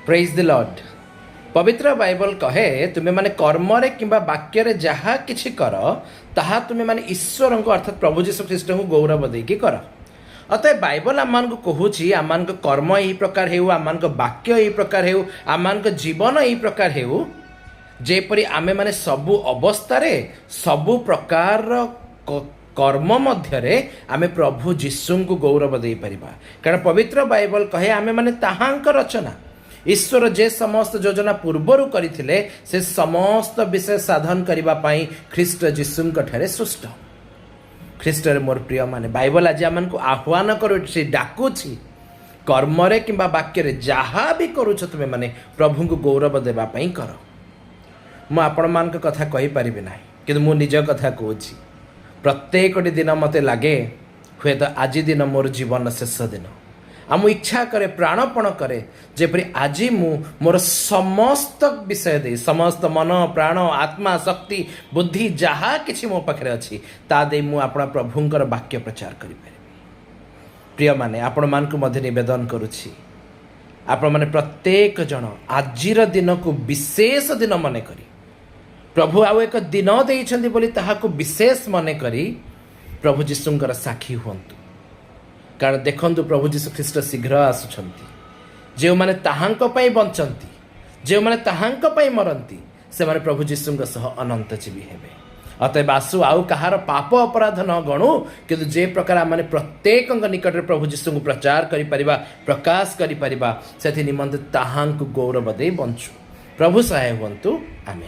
Praise the Lord. पवित्र Bible कहे तुम्हें माने कर्म रे किंबा वाक्य रे जहा किछि कर ताहा तुम्हें माने ईश्वर को अर्थात प्रभु जीशु ख्रीस्ट को गौरव देकी कर। अतः बाइबल आम कहूँ आम कर्म यही प्रकार हो, आम वाक्य यही प्रकार हो, आम जीवन यही प्रकार हो जेपरी आमे माने सबु अवस्था रे सबु प्रकार कर्म मध्यरे आमे प्रभु जीशु को गौरव दे परिबा। कारण पवित्र बाइबल कहे आमे माने ताहांक रचना। ईश्वर जे समस्त योजना पूर्वर करथिले से समस्त विषय साधन करिबा पई ख्रीष्ट जीशुंक ठारे सृष्ट। ख्रीष्ट रे मोर प्रिय माने बाइबल आज आमन को आह्वान करूछि, डाकुछि कर्म रे किंबा वाक्य रे जहा भी करूछ तुमे माने प्रभु को गौरव देबा पई कर। मु आपण मान को कथा कहि परिबे नाही, किंतु मु निज कथा कहूछि। प्रत्येक दिन मते लागे हुए तो आज दिन मोर जीवन शेष दिन। आम इच्छा करे प्राणपण करे जेपरी आज मु मोर समस्त विषय दे समस्त मन प्राण आत्मा शक्ति बुद्धि जहा किछि मो पाखरे अछि ता दे मु आपणा प्रभुंकर वाक्य प्रचार करि परिबे। प्रिय माने आपण मान को मध्य निवेदन करूछि, आपण माने प्रत्येक जन आजिर दिन को विशेष दिन मने करी प्रभु आउ एक दिन देइछन्ति बोली ताहाको विशेष मने करी प्रभु जीशुंकर साक्षी हुंतु। कारण देखंतु प्रभु जीशु ख्रीष्ट शीघ्र आसुछन्ति। जे माने ताहांक पई बंचंती, जे माने ताहांक पई मरंती से माने प्रभु जीशुंक सह अनंत जीवी हेबे। अतएव आसु आउ कहार पाप अपराध न गणु, किंतु जे प्रकार माने प्रत्येक निकट रे प्रभु जीशु को प्रचार करि परिबा प्रकाश करि परिबा सेथि निमंते ताहांक गौरव दे बंचु। प्रभु सहाय हुंतु। आमेन।